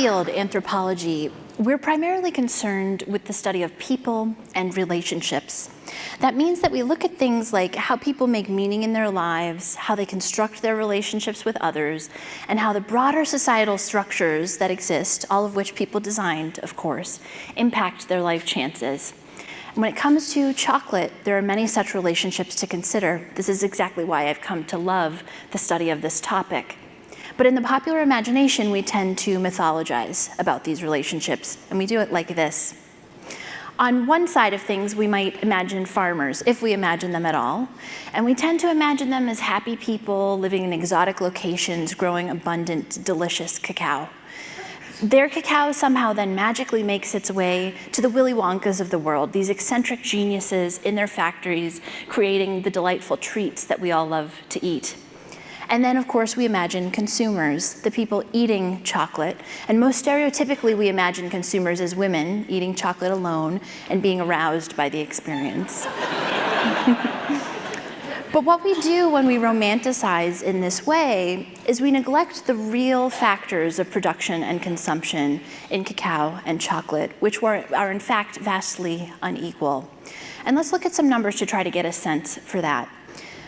field, anthropology, we're primarily concerned with the study of people and relationships. That means that we look at things like how people make meaning in their lives, how they construct their relationships with others, and how the broader societal structures that exist, all of which people designed, of course, impact their life chances. When it comes to chocolate, there are many such relationships to consider. This is exactly why I've come to love the study of this topic. But in the popular imagination, we tend to mythologize about these relationships, and we do it like this. On one side of things, we might imagine farmers, if we imagine them at all, and we tend to imagine them as happy people living in exotic locations, growing abundant, delicious cacao. Their cacao somehow then magically makes its way to the Willy Wonkas of the world, these eccentric geniuses in their factories, creating the delightful treats that we all love to eat. And then, of course, we imagine consumers, the people eating chocolate. And most stereotypically, we imagine consumers as women eating chocolate alone and being aroused by the experience. But what we do when we romanticize in this way is we neglect the real factors of production and consumption in cacao and chocolate, which are in fact vastly unequal. And let's look at some numbers to try to get a sense for that.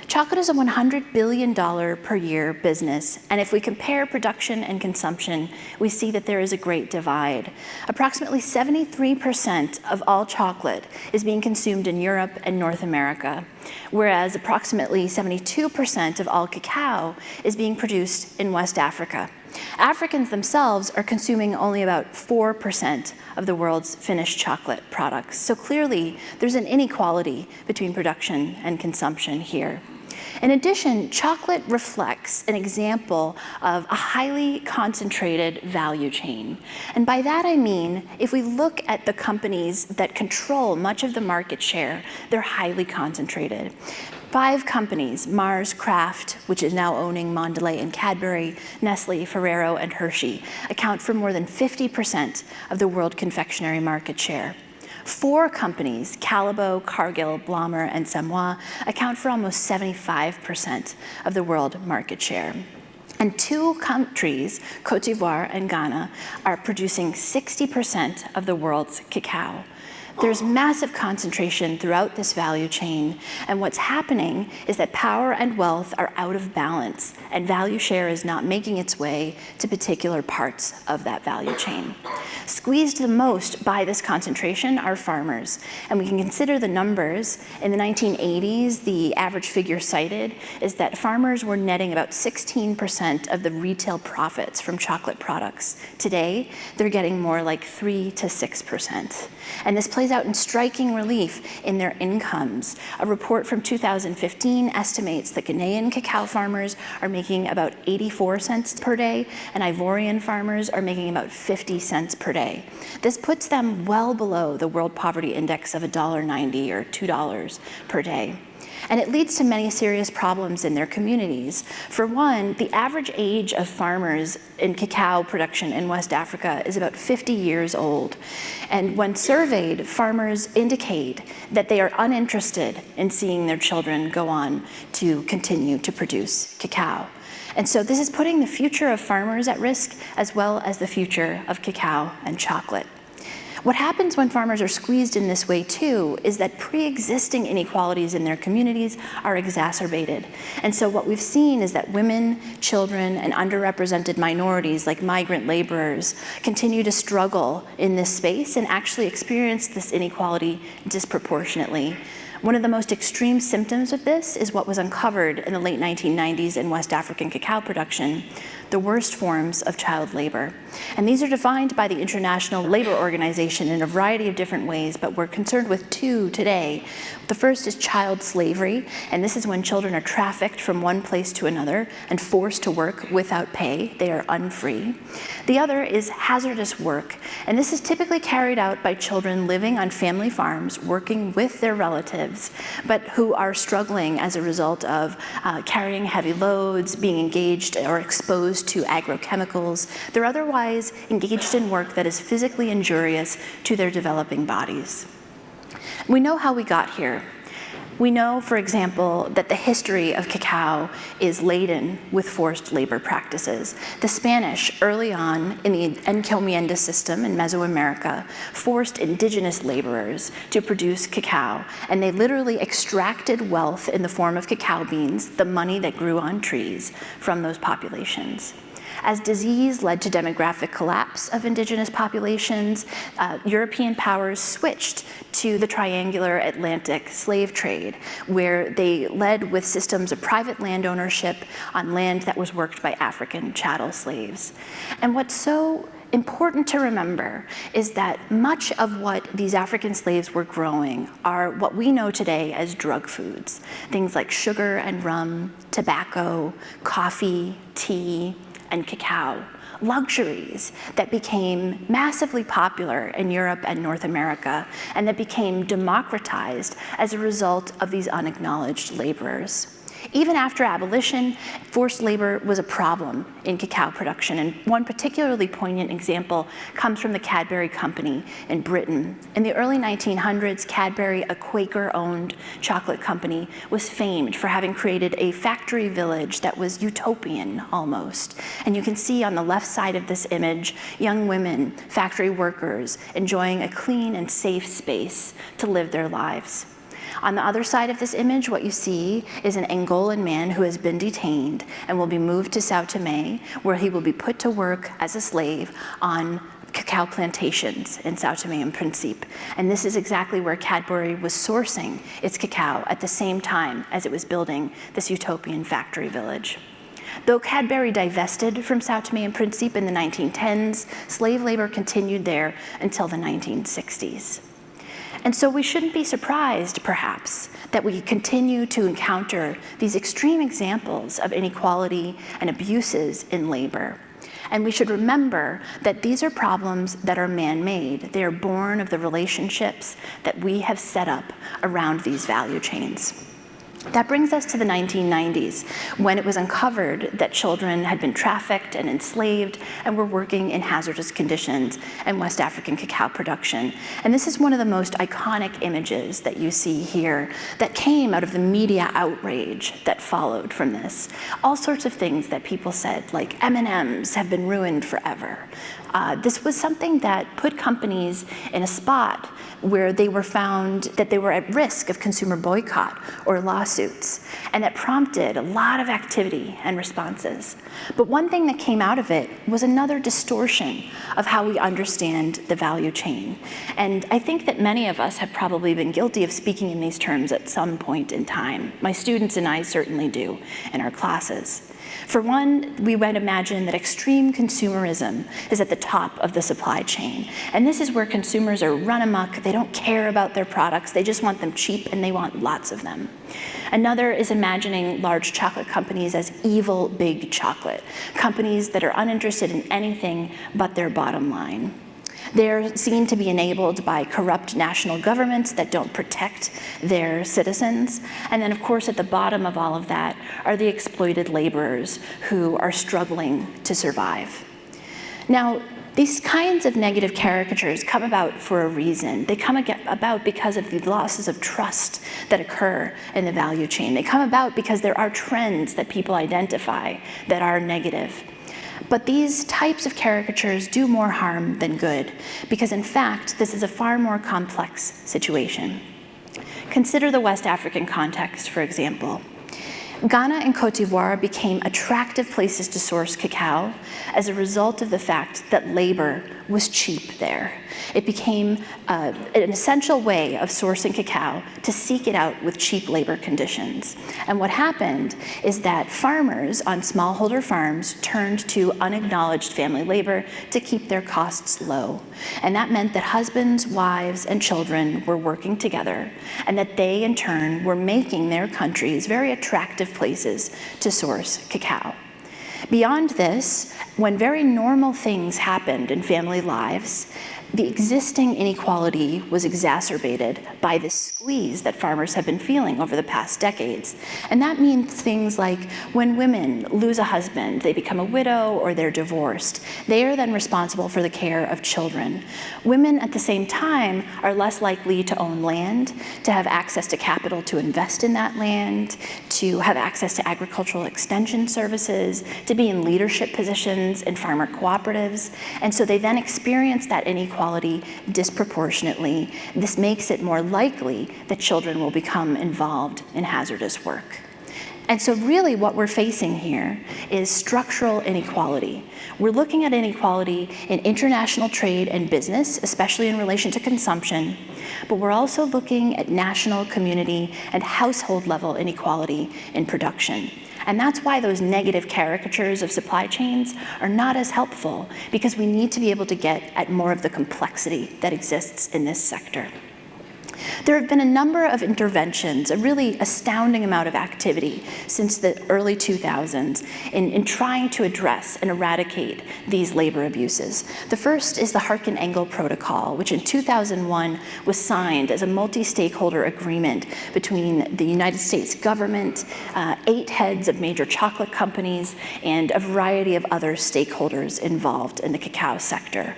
Chocolate is a $100 billion per year business, and if we compare production and consumption, we see that there is a great divide. Approximately 73% of all chocolate is being consumed in Europe and North America, whereas approximately 72% of all cacao is being produced in West Africa. Africans themselves are consuming only about 4% of the world's finished chocolate products. So clearly, there's an inequality between production and consumption here. In addition, chocolate reflects an example of a highly concentrated value chain. And by that I mean, if we look at the companies that control much of the market share, they're highly concentrated. 5 companies, Mars, Kraft, which is now owning Mondelez and Cadbury, Nestle, Ferrero, and Hershey, account for more than 50% of the world confectionery market share. 4 companies, Callebaut, Cargill, Blommer, and Samoa, account for almost 75% of the world market share. And 2 countries, Cote d'Ivoire and Ghana, are producing 60% of the world's cacao. There's massive concentration throughout this value chain, and what's happening is that power and wealth are out of balance, and value share is not making its way to particular parts of that value chain. Squeezed the most by this concentration are farmers, and we can consider the numbers. In the 1980s, the average figure cited is that farmers were netting about 16% of the retail profits from chocolate products. Today, they're getting more like 3 to 6%. And this plays out in striking relief in their incomes. A report from 2015 estimates that Ghanaian cacao farmers are making about 84 cents per day, and Ivorian farmers are making about 50 cents per day. This puts them well below the World Poverty Index of $1.90 or $2 per day. And it leads to many serious problems in their communities. For one, the average age of farmers in cacao production in West Africa is about 50 years old. And when surveyed, farmers indicate that they are uninterested in seeing their children go on to continue to produce cacao. And so this is putting the future of farmers at risk, as well as the future of cacao and chocolate. What happens when farmers are squeezed in this way too is that pre-existing inequalities in their communities are exacerbated. And so what we've seen is that women, children, and underrepresented minorities like migrant laborers continue to struggle in this space and actually experience this inequality disproportionately. One of the most extreme symptoms of this is what was uncovered in the late 1990s in West African cacao production, the worst forms of child labor. And these are defined by the International Labor Organization in a variety of different ways, but we're concerned with 2 today. The first is child slavery, and this is when children are trafficked from one place to another and forced to work without pay. They are unfree. The other is hazardous work, and this is typically carried out by children living on family farms, working with their relatives, but who are struggling as a result of carrying heavy loads, being engaged or exposed to agrochemicals. They're otherwise engaged in work that is physically injurious to their developing bodies. We know how we got here. We know, for example, that the history of cacao is laden with forced labor practices. The Spanish, early on in the encomienda system in Mesoamerica, forced indigenous laborers to produce cacao, and they literally extracted wealth in the form of cacao beans, the money that grew on trees, from those populations. As disease led to demographic collapse of indigenous populations, European powers switched to the triangular Atlantic slave trade, where they led with systems of private land ownership on land that was worked by African chattel slaves. And what's so important to remember is that much of what these African slaves were growing are what we know today as drug foods, things like sugar and rum, tobacco, coffee, tea, and cacao, luxuries that became massively popular in Europe and North America, and that became democratized as a result of these unacknowledged laborers. Even after abolition, forced labor was a problem in cacao production, and one particularly poignant example comes from the Cadbury Company in Britain. In the early 1900s, Cadbury, a Quaker-owned chocolate company, was famed for having created a factory village that was utopian almost. And you can see on the left side of this image, young women, factory workers, enjoying a clean and safe space to live their lives. On the other side of this image, what you see is an Angolan man who has been detained and will be moved to Sao Tome, where he will be put to work as a slave on cacao plantations in Sao Tome and Principe. And this is exactly where Cadbury was sourcing its cacao at the same time as it was building this utopian factory village. Though Cadbury divested from Sao Tome and Principe in the 1910s, slave labor continued there until the 1960s. And so we shouldn't be surprised, perhaps, that we continue to encounter these extreme examples of inequality and abuses in labor. And we should remember that these are problems that are man-made. They are born of the relationships that we have set up around these value chains. That brings us to the 1990s, when it was uncovered that children had been trafficked and enslaved and were working in hazardous conditions in West African cacao production. And this is one of the most iconic images that you see here that came out of the media outrage that followed from this. All sorts of things that people said, like M&Ms have been ruined forever. This was something that put companies in a spot where they were found that they were at risk of consumer boycott or lawsuits, and that prompted a lot of activity and responses. But one thing that came out of it was another distortion of how we understand the value chain. And I think that many of us have probably been guilty of speaking in these terms at some point in time. My students and I certainly do in our classes. For one, we might imagine that extreme consumerism is at the top of the supply chain. And this is where consumers are run amok. They don't care about their products. They just want them cheap, and they want lots of them. Another is imagining large chocolate companies as evil big chocolate, companies that are uninterested in anything but their bottom line. They're seen to be enabled by corrupt national governments that don't protect their citizens. And then, of course, at the bottom of all of that are the exploited laborers who are struggling to survive. Now, these kinds of negative caricatures come about for a reason. They come about because of the losses of trust that occur in the value chain. They come about because there are trends that people identify that are negative. But these types of caricatures do more harm than good, because in fact, this is a far more complex situation. Consider the West African context, for example. Ghana and Cote d'Ivoire became attractive places to source cacao as a result of the fact that labor was cheap there. It became an essential way of sourcing cacao to seek it out with cheap labor conditions. And what happened is that farmers on smallholder farms turned to unacknowledged family labor to keep their costs low. And that meant that husbands, wives, and children were working together, and that they, in turn, were making their countries very attractive places to source cacao. Beyond this, when very normal things happened in family lives, the existing inequality was exacerbated by the squeeze that farmers have been feeling over the past decades. And that means things like when women lose a husband, they become a widow or they're divorced, they are then responsible for the care of children. Women at the same time are less likely to own land, to have access to capital to invest in that land, to have access to agricultural extension services, to be in leadership positions in farmer cooperatives. And so they then experience that inequality disproportionately. This makes it more likely that children will become involved in hazardous work. And so really what we're facing here is structural inequality. We're looking at inequality in international trade and business, especially in relation to consumption, but we're also looking at national, community, and household level inequality in production. And that's why those negative caricatures of supply chains are not as helpful, because we need to be able to get at more of the complexity that exists in this sector. There have been a number of interventions, a really astounding amount of activity since the early 2000s in trying to address and eradicate these labor abuses. The first is the Harkin-Engel Protocol, which in 2001 was signed as a multi-stakeholder agreement between the United States government, 8 heads of major chocolate companies, and a variety of other stakeholders involved in the cacao sector.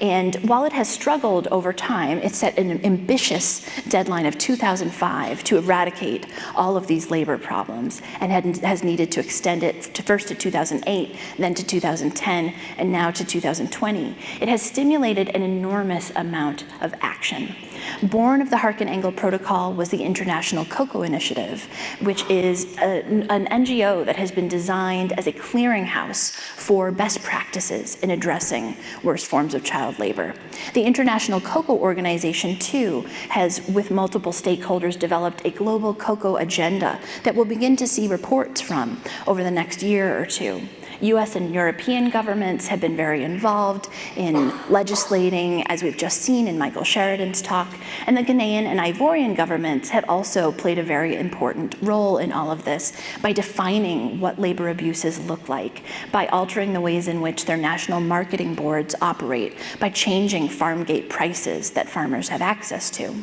And while it has struggled over time, it set an ambitious deadline of 2005 to eradicate all of these labor problems, and has needed to extend it first to 2008, then to 2010, and now to 2020. It has stimulated an enormous amount of action. Born of the Harkin-Engel Protocol was the International Cocoa Initiative, which is an NGO that has been designed as a clearinghouse for best practices in addressing worst forms of child labor. The International Cocoa Organization, too, has, with multiple stakeholders, developed a global cocoa agenda that we'll begin to see reports from over the next year or two. US and European governments have been very involved in legislating, as we've just seen in Michael Sheridan's talk, and the Ghanaian and Ivorian governments have also played a very important role in all of this by defining what labor abuses look like, by altering the ways in which their national marketing boards operate, by changing farm gate prices that farmers have access to.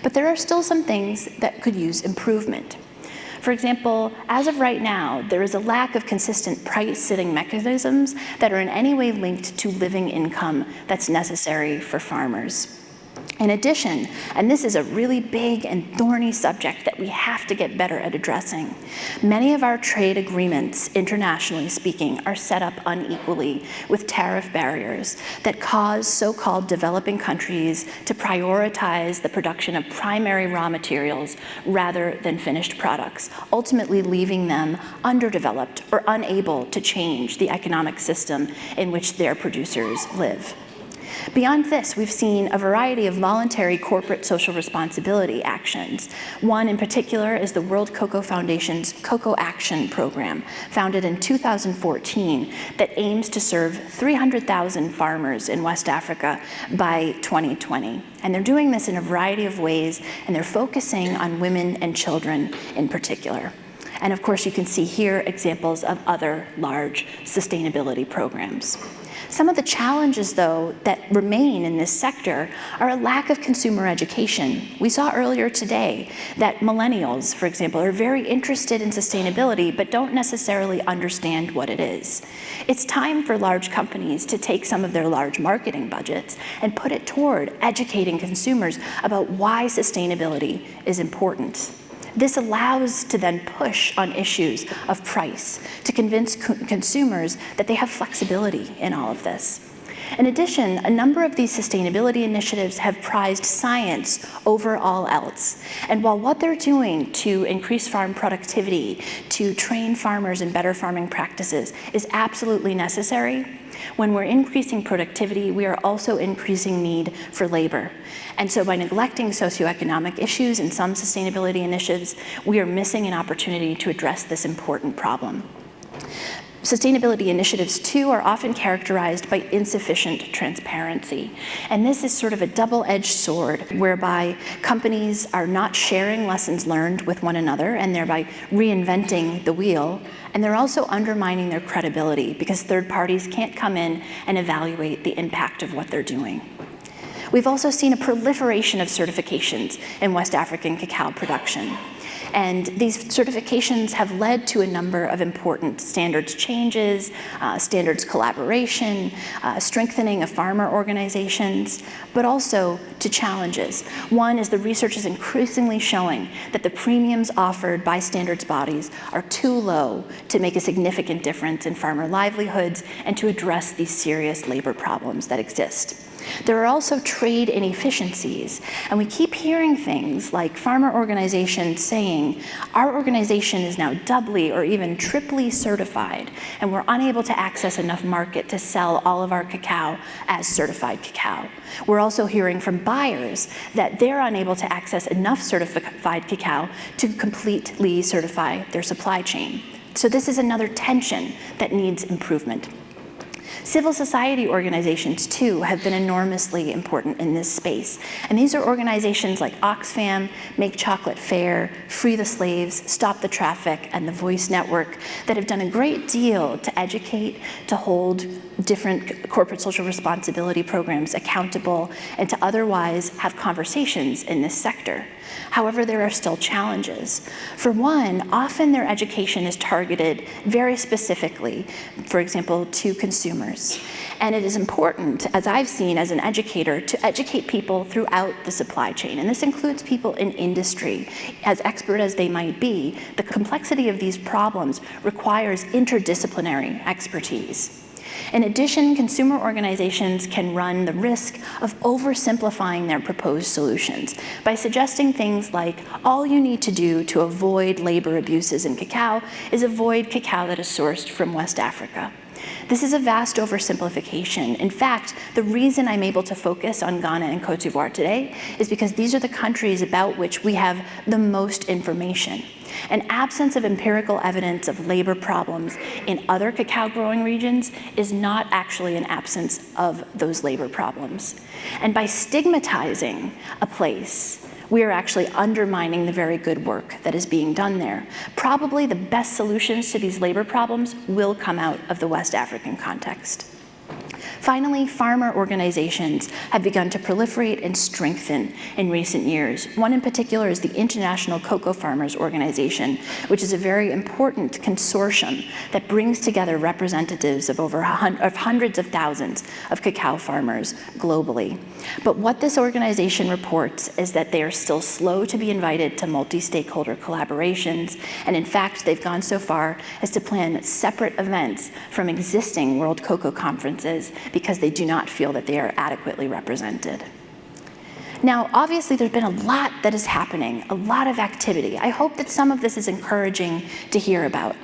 But there are still some things that could use improvement. For example, as of right now, there is a lack of consistent price-setting mechanisms that are in any way linked to living income that's necessary for farmers. In addition, and this is a really big and thorny subject that we have to get better at addressing, many of our trade agreements, internationally speaking, are set up unequally with tariff barriers that cause so-called developing countries to prioritize the production of primary raw materials rather than finished products, ultimately leaving them underdeveloped or unable to change the economic system in which their producers live. Beyond this, we've seen a variety of voluntary corporate social responsibility actions. One in particular is the World Cocoa Foundation's Cocoa Action Program, founded in 2014, that aims to serve 300,000 farmers in West Africa by 2020. And they're doing this in a variety of ways, and they're focusing on women and children in particular. And of course, you can see here examples of other large sustainability programs. Some of the challenges, though, that remain in this sector are a lack of consumer education. We saw earlier today that millennials, for example, are very interested in sustainability but don't necessarily understand what it is. It's time for large companies to take some of their large marketing budgets and put it toward educating consumers about why sustainability is important. This allows to then push on issues of price to convince consumers that they have flexibility in all of this. In addition, a number of these sustainability initiatives have prized science over all else. And while what they're doing to increase farm productivity, to train farmers in better farming practices is absolutely necessary, when we're increasing productivity, we are also increasing need for labor. And so by neglecting socioeconomic issues in some sustainability initiatives, we are missing an opportunity to address this important problem. Sustainability initiatives, too, are often characterized by insufficient transparency. And this is sort of a double-edged sword, whereby companies are not sharing lessons learned with one another and thereby reinventing the wheel. And they're also undermining their credibility because third parties can't come in and evaluate the impact of what they're doing. We've also seen a proliferation of certifications in West African cacao production. And these certifications have led to a number of important standards changes, standards collaboration, strengthening of farmer organizations, but also to challenges. One is the research is increasingly showing that the premiums offered by standards bodies are too low to make a significant difference in farmer livelihoods and to address these serious labor problems that exist. There are also trade inefficiencies, and we keep hearing things like farmer organizations saying, our organization is now doubly or even triply certified, and we're unable to access enough market to sell all of our cacao as certified cacao. We're also hearing from buyers that they're unable to access enough certified cacao to completely certify their supply chain. So this is another tension that needs improvement. Civil society organizations, too, have been enormously important in this space. And these are organizations like Oxfam, Make Chocolate Fair, Free the Slaves, Stop the Traffic, and the Voice Network that have done a great deal to educate, to hold different corporate social responsibility programs accountable, and to otherwise have conversations in this sector. However, there are still challenges. For one, often their education is targeted very specifically, for example, to consumers. And it is important, as I've seen as an educator, to educate people throughout the supply chain. And this includes people in industry. As expert as they might be, the complexity of these problems requires interdisciplinary expertise. In addition, consumer organizations can run the risk of oversimplifying their proposed solutions by suggesting things like, all you need to do to avoid labor abuses in cacao is avoid cacao that is sourced from West Africa. This is a vast oversimplification. In fact, the reason I'm able to focus on Ghana and Cote d'Ivoire today is because these are the countries about which we have the most information. An absence of empirical evidence of labor problems in other cacao growing regions is not actually an absence of those labor problems. And by stigmatizing a place, we are actually undermining the very good work that is being done there. Probably the best solutions to these labor problems will come out of the West African context. Finally, farmer organizations have begun to proliferate and strengthen in recent years. One in particular is the International Cocoa Farmers Organization, which is a very important consortium that brings together representatives of hundreds of thousands of cacao farmers globally. But what this organization reports is that they are still slow to be invited to multi-stakeholder collaborations, and in fact, they've gone so far as to plan separate events from existing World Cocoa Conferences because they do not feel that they are adequately represented. Now, obviously, there's been a lot that is happening, a lot of activity. I hope that some of this is encouraging to hear about.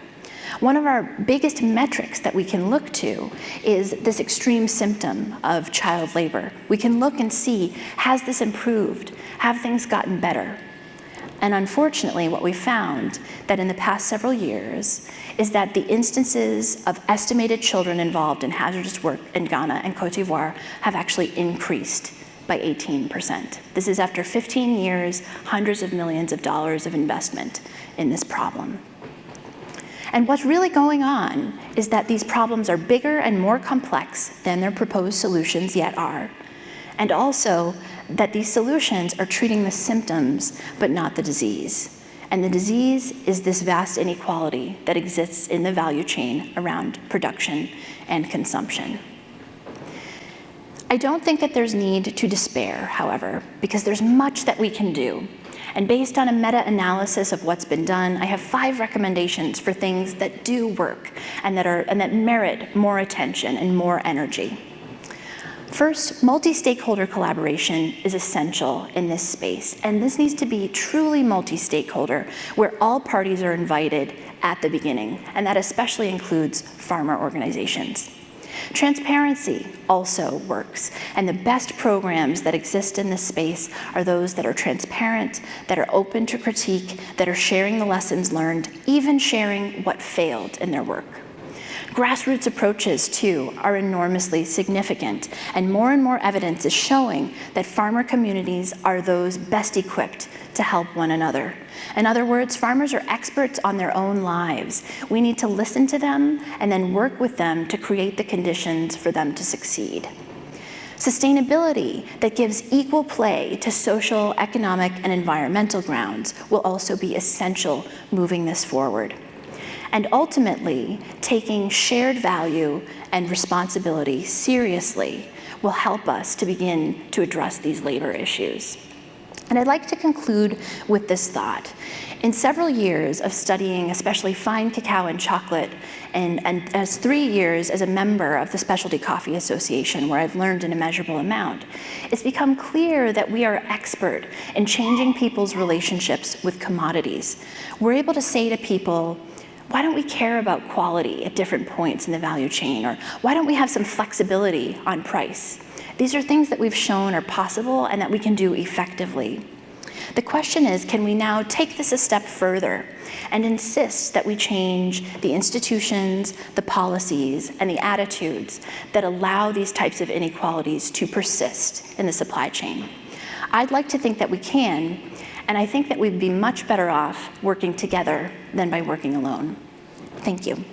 One of our biggest metrics that we can look to is this extreme symptom of child labor. We can look and see, has this improved? Have things gotten better? And unfortunately, what we found that in the past several years is that the instances of estimated children involved in hazardous work in Ghana and Cote d'Ivoire have actually increased by 18%. This is after 15 years, hundreds of millions of dollars of investment in this problem. And what's really going on is that these problems are bigger and more complex than their proposed solutions yet are. And also that these solutions are treating the symptoms, but not the disease. And the disease is this vast inequality that exists in the value chain around production and consumption. I don't think that there's need to despair, however, because there's much that we can do. And based on a meta-analysis of what's been done, I have 5 recommendations for things that do work and that merit more attention and more energy. First, multi-stakeholder collaboration is essential in this space, and this needs to be truly multi-stakeholder, where all parties are invited at the beginning, and that especially includes farmer organizations. Transparency also works, and the best programs that exist in this space are those that are transparent, that are open to critique, that are sharing the lessons learned, even sharing what failed in their work. Grassroots approaches, too, are enormously significant, and more evidence is showing that farmer communities are those best equipped to help one another. In other words, farmers are experts on their own lives. We need to listen to them and then work with them to create the conditions for them to succeed. Sustainability that gives equal play to social, economic, and environmental grounds will also be essential moving this forward. And ultimately, taking shared value and responsibility seriously will help us to begin to address these labor issues. And I'd like to conclude with this thought. In several years of studying especially fine cacao and chocolate, and as 3 years as a member of the Specialty Coffee Association, where I've learned an immeasurable amount, it's become clear that we are expert in changing people's relationships with commodities. We're able to say to people, why don't we care about quality at different points in the value chain? Or why don't we have some flexibility on price? These are things that we've shown are possible and that we can do effectively. The question is, can we now take this a step further and insist that we change the institutions, the policies, and the attitudes that allow these types of inequalities to persist in the supply chain? I'd like to think that we can, and I think that we'd be much better off working together than by working alone. Thank you.